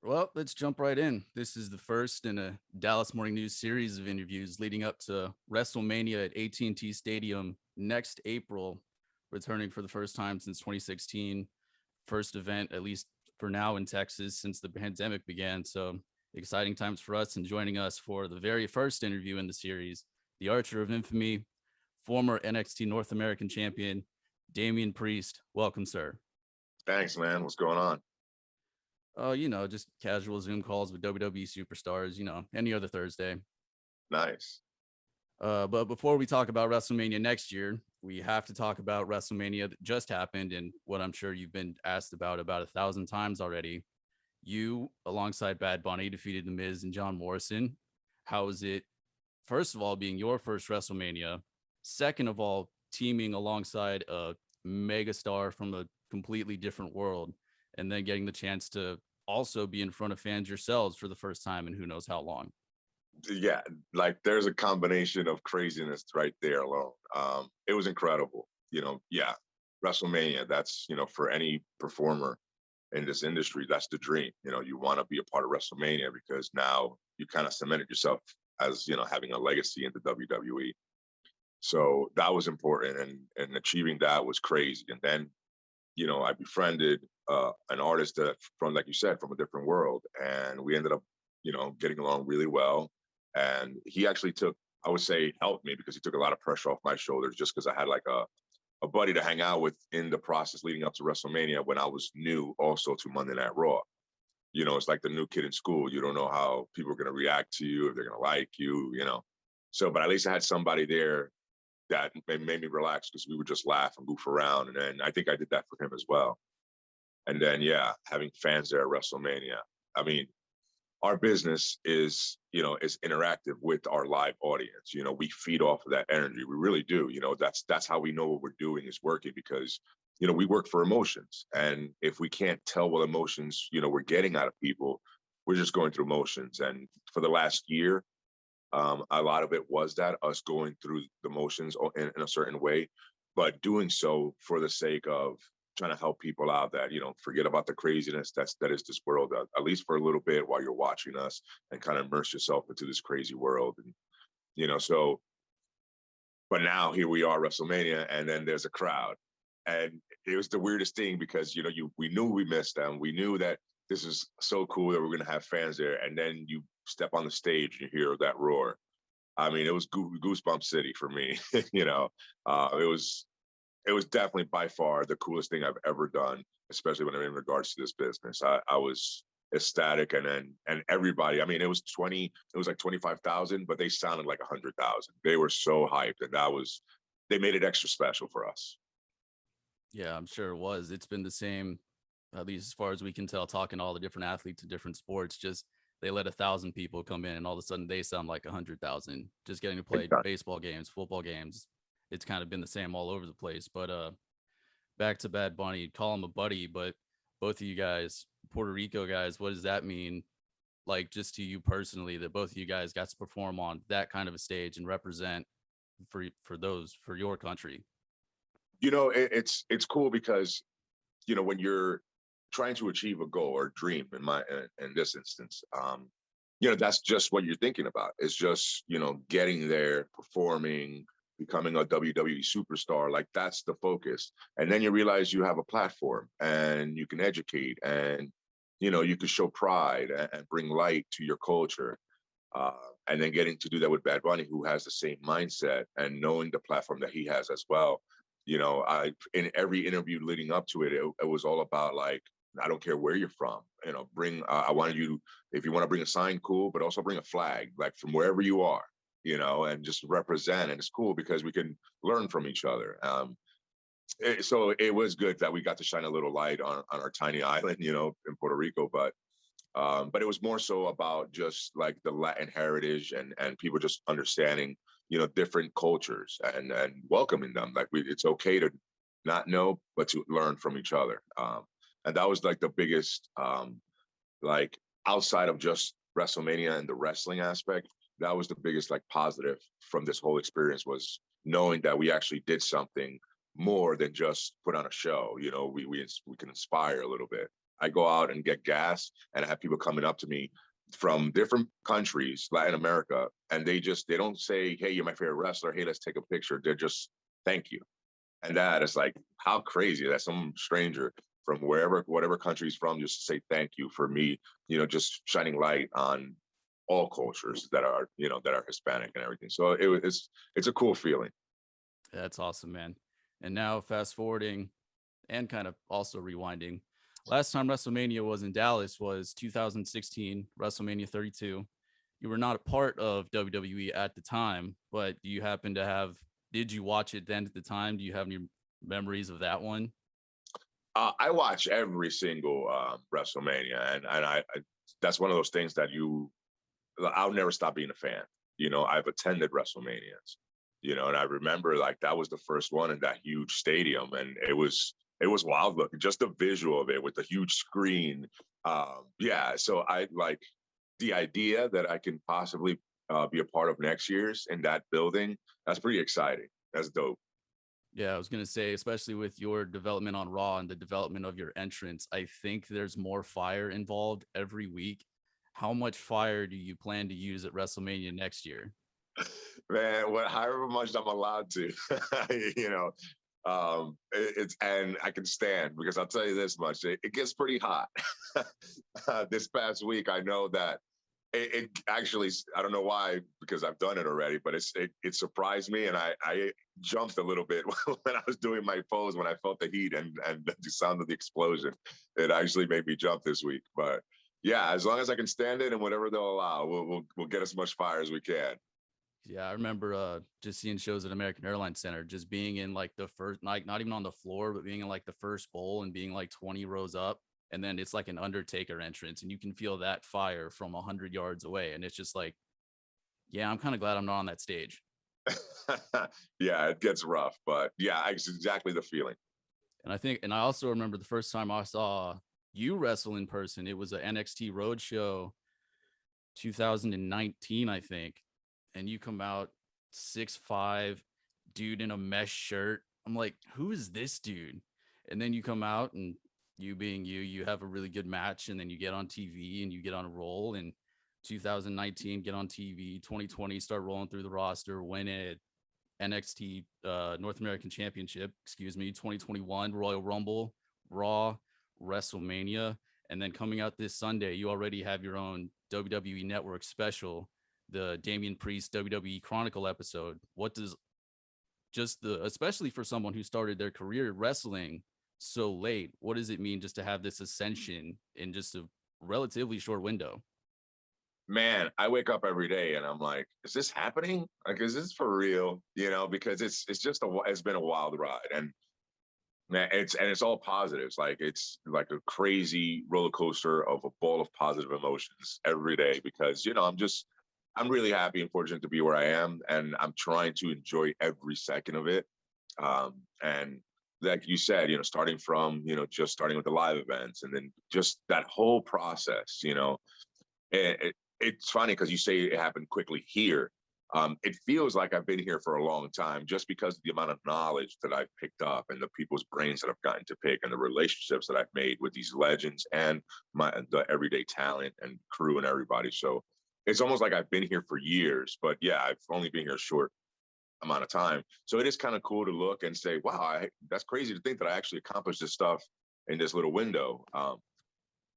Well, let's jump right in. This is the first in a Dallas Morning News series of interviews leading up to WrestleMania at AT&T Stadium next April, returning for the first time since 2016. First event, at least for now, in Texas since the pandemic began. So exciting times for us. And joining us for the very first interview in the series, the Archer of Infamy, former NXT North American champion, Damien Priest. Welcome, sir. Thanks, man. What's going on? Just casual Zoom calls with WWE superstars, any other Thursday. Nice. But before we talk about WrestleMania next year, we have to talk about WrestleMania that just happened and what I'm sure you've been asked about 1,000 times already. You, alongside Bad Bunny, defeated The Miz and John Morrison. How is it, first of all, being your first WrestleMania? Second of all, teaming alongside a megastar from a completely different world, and then getting the chance to also be in front of fans yourselves for the first time in who knows how long. Yeah, like there's a combination of craziness right there alone. It was incredible. Yeah, WrestleMania, that's, for any performer in this industry, that's the dream. You want to be a part of WrestleMania because now you kind of cemented yourself as, having a legacy in the WWE. So that was important, and achieving that was crazy. And then, I befriended an artist that, from, like you said, from a different world, and we ended up, getting along really well. And he actually took, I would say, helped me because he took a lot of pressure off my shoulders, just because I had like a buddy to hang out with in the process leading up to WrestleMania when I was new also to Monday Night Raw. It's like the new kid in school. You don't know how people are going to react to you, if they're going to like you. So, but at least I had somebody there that made me relax because we would just laugh and goof around. And then I think I did that for him as well. And then, yeah, having fans there at WrestleMania. I mean, our business is interactive with our live audience. We feed off of that energy. We really do. That's how we know what we're doing is working, because we work for emotions, and if we can't tell what emotions we're getting out of people, we're just going through emotions. And for the last year, a lot of it was that us going through the motions in a certain way, but doing so for the sake of trying to help people out that, forget about the craziness that is this world, at least for a little bit while you're watching us, and kind of immerse yourself into this crazy world. And, so, but now here we are, WrestleMania, and then there's a crowd. And it was the weirdest thing because, we knew we missed them. We knew that this is so cool that we're going to have fans there. And then you step on the stage and you hear that roar. I mean, it was goosebump city for me. It was definitely by far the coolest thing I've ever done, especially when in regards to this business. I was ecstatic, and everybody. I mean, it was like 25,000, but they sounded like 100,000. They were so hyped, and they made it extra special for us. Yeah, I'm sure it was. It's been the same, at least as far as we can tell, talking to all the different athletes in different sports. Just they let 1,000 people come in, and all of a sudden they sound like 100,000. Just getting to play baseball games, football games. It's kind of been the same all over the place. But back to Bad Bunny, call him a buddy, but both of you guys, Puerto Rico guys, what does that mean? Like, just to you personally, that both of you guys got to perform on that kind of a stage and represent for your country. It's cool because when you're trying to achieve a goal or dream, in this instance, that's just what you're thinking about. It's just getting there, performing, becoming a WWE superstar. Like, that's the focus. And then you realize you have a platform, and you can educate, and you can show pride and bring light to your culture. And then getting to do that with Bad Bunny, who has the same mindset, and knowing the platform that he has as well. I, in every interview leading up to it, it was all about, like, I don't care where you're from, I wanted you, if you want to bring a sign, cool, but also bring a flag, like, from wherever you are, and just represent. And it's cool because we can learn from each other. So it was good that we got to shine a little light on our tiny island, in Puerto Rico. But it was more so about just like the Latin heritage, and people just understanding, different cultures, and welcoming them. Like, it's okay to not know, but to learn from each other. And that was like the biggest, like, outside of just WrestleMania and the wrestling aspect, that was the biggest, like, positive from this whole experience, was knowing that we actually did something more than just put on a show. We can inspire a little bit. I go out and get gas, and I have people coming up to me from different countries, Latin America, and they don't say, "Hey, you're my favorite wrestler. Hey, let's take a picture." They're just, "Thank you." And that is like, how crazy that some stranger from whatever country he's from, just say thank you for me, just shining light on all cultures that are, that are Hispanic and everything. So it's a cool feeling. That's awesome, man. And now fast forwarding and kind of also rewinding. Last time WrestleMania was in Dallas was 2016, WrestleMania 32. You were not a part of WWE at the time, but do you happen to have, did you watch it then at the time? Do you have any memories of that one? I watch every single WrestleMania, and that's one of those things that I'll never stop being a fan. I've attended WrestleManias, and I remember like that was the first one in that huge stadium, and it was wild looking, just the visual of it with the huge screen. Yeah, so I like the idea that I can possibly be a part of next year's in that building. That's pretty exciting. That's dope. Yeah, I was going to say, especially with your development on Raw and the development of your entrance, I think there's more fire involved every week. How much fire do you plan to use at WrestleMania next year? Man, however much I'm allowed to, you know, it's and I can stand because I'll tell you this much: it gets pretty hot. This past week, I know that it actually, I don't know why, because I've done it already, but it surprised me, and I jumped a little bit when I was doing my pose when I felt the heat and the sound of the explosion. It actually made me jump this week, but. Yeah, as long as I can stand it and whatever they'll allow, we'll get as much fire as we can. Yeah, I remember just seeing shows at American Airlines Center, just being in like the first, like not even on the floor, but being in like the first bowl and being like 20 rows up. And then it's like an Undertaker entrance, and you can feel that fire from 100 yards away. And it's just like, yeah, I'm kind of glad I'm not on that stage. Yeah, it gets rough, but yeah, it's exactly the feeling. And I also remember the first time I saw you wrestle in person, it was a NXT Roadshow 2019, I think. And you come out 6'5", dude in a mesh shirt. I'm like, who is this dude? And then you come out, and you being you have a really good match, and then you get on TV and you get on a roll. And 2019, get on TV. 2020, start rolling through the roster, win it. NXT North American Championship, 2021 Royal Rumble, Raw, WrestleMania, and then coming out this Sunday, you already have your own WWE Network special, the Damien Priest WWE Chronicle episode. What does especially for someone who started their career wrestling so late, what does it mean just to have this ascension in just a relatively short window? Man, I wake up every day and I'm like, is this happening? Like, is this for real? Because it's been a wild ride, and man, it's all positives. Like it's like a crazy roller coaster of a ball of positive emotions every day because I'm really happy and fortunate to be where I am, and I'm trying to enjoy every second of it. And like you said, starting from just starting with the live events, and then just that whole process. It's funny because you say it happened quickly here. It feels like I've been here for a long time just because of the amount of knowledge that I've picked up and the people's brains that I've gotten to pick and the relationships that I've made with these legends and the everyday talent and crew and everybody. So it's almost like I've been here for years, but yeah, I've only been here a short amount of time. So it is kind of cool to look and say, wow, that's crazy to think that I actually accomplished this stuff in this little window.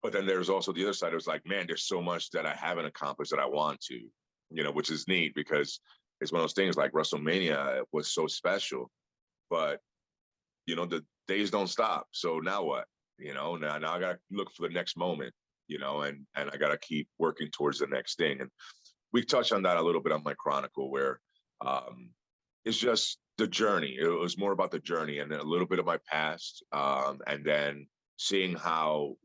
But then there's also the other side. It was like, man, there's so much that I haven't accomplished that I want to, which is neat because it's one of those things like WrestleMania was so special, but the days don't stop. So now what? Now I got to look for the next moment, and I got to keep working towards the next thing. And we touched on that a little bit on my chronicle where it's just the journey. It was more about the journey and then a little bit of my past, and then seeing how,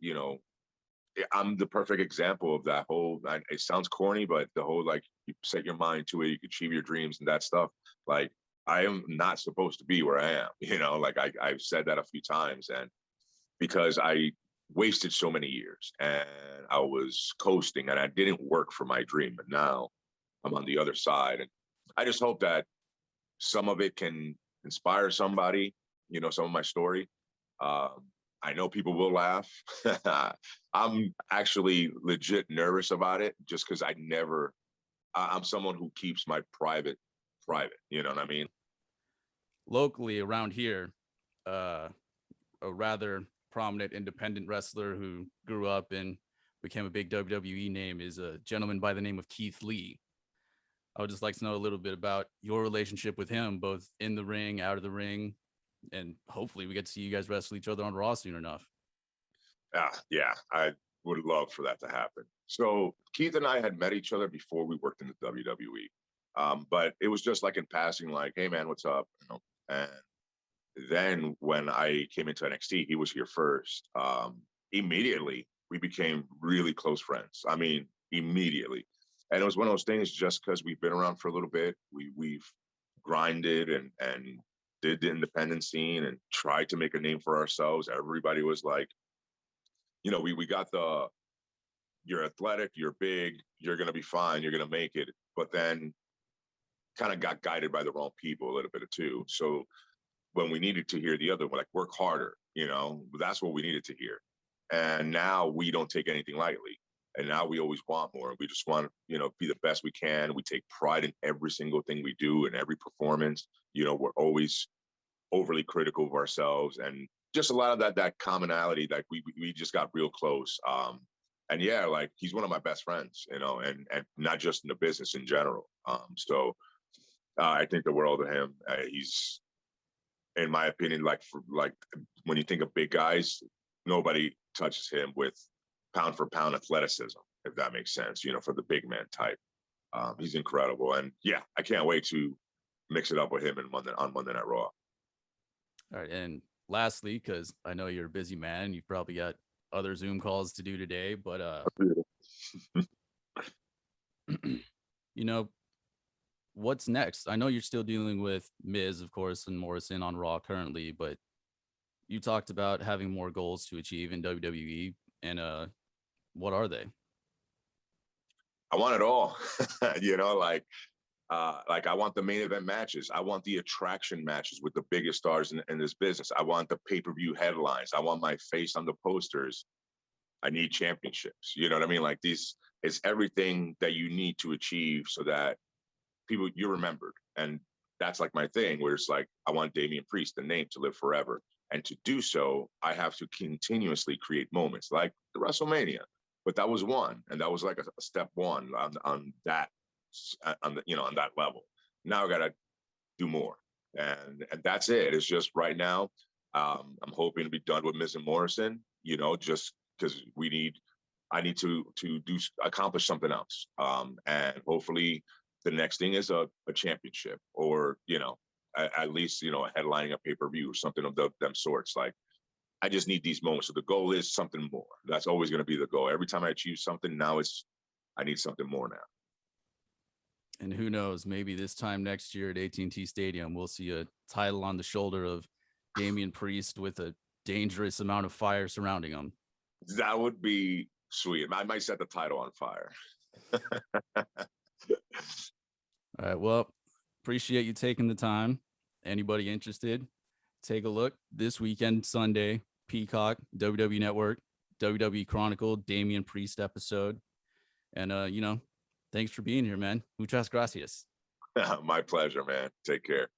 I'm the perfect example of that whole, it sounds corny, but the whole, like, you set your mind to it, you can achieve your dreams and that stuff. Like, I am not supposed to be where I am, like I've said that a few times. And because I wasted so many years and I was coasting and I didn't work for my dream. But now I'm on the other side. And I just hope that some of it can inspire somebody, some of my story. I know people will laugh. I'm actually legit nervous about it just because I'm someone who keeps my private. You know what I mean? Locally around here, a rather prominent independent wrestler who grew up and became a big WWE name is a gentleman by the name of Keith Lee. I would just like to know a little bit about your relationship with him, both in the ring, out of the ring, and hopefully we get to see you guys wrestle each other on Raw soon enough. Yeah, I would love for that to happen. So Keith and I had met each other before we worked in the WWE. But it was just like in passing, like, hey man, what's up? You know, and then when I came into NXT, he was here first. Immediately, we became really close friends. I mean, immediately. And it was one of those things just because we've been around for a little bit. We've grinded and did the independent scene and tried to make a name for ourselves. Everybody was like, we got you're athletic, you're big, you're gonna be fine, you're gonna make it. But then kind of got guided by the wrong people a little bit too. So when we needed to hear the other one, like work harder, that's what we needed to hear. And now we don't take anything lightly. And now we always want more. We just want to, be the best we can. We take pride in every single thing we do and every performance. We're always overly critical of ourselves and just a lot of that commonality. Like we just got real close. And yeah, like he's one of my best friends, and not just in the business in general. So I think the world of him. He's, in my opinion, like when you think of big guys, nobody touches him with pound for pound athleticism, if that makes sense. For the big man type, he's incredible, and yeah, I can't wait to mix it up with him on Monday Night Raw. All right, and lastly, because I know you're a busy man, you've probably got other Zoom calls to do today, but what's next? I know you're still dealing with Miz, of course, and Morrison on Raw currently, but you talked about having more goals to achieve in WWE, and what are they? I want it all. Like I want the main event matches. I want the attraction matches with the biggest stars in this business. I want the pay-per-view headlines. I want my face on the posters. I need championships. You know what I mean? Like it's everything that you need to achieve so that you're remembered. And that's like my thing where it's like, I want Damien Priest, the name, to live forever. And to do so, I have to continuously create moments like the WrestleMania. But that was one. And that was like a step one on that, on that level. Now I got to do more. And that's it. It's just right now, I'm hoping to be done with Miz and Morrison, just because I need to accomplish something else. And hopefully the next thing is a championship or, at least, headlining a pay-per-view or something of them sorts. Like, I just need these moments. So the goal is something more. That's always going to be the goal. Every time I achieve something, now I need something more now. And who knows, maybe this time next year at AT&T Stadium, we'll see a title on the shoulder of Damien Priest with a dangerous amount of fire surrounding him. That would be sweet. I might set the title on fire. All right. Well, appreciate you taking the time. Anybody interested, take a look this weekend, Sunday, Peacock, WWE Network, WWE Chronicle, Damien Priest episode. And, thanks for being here, man. Muchas gracias. My pleasure, man. Take care.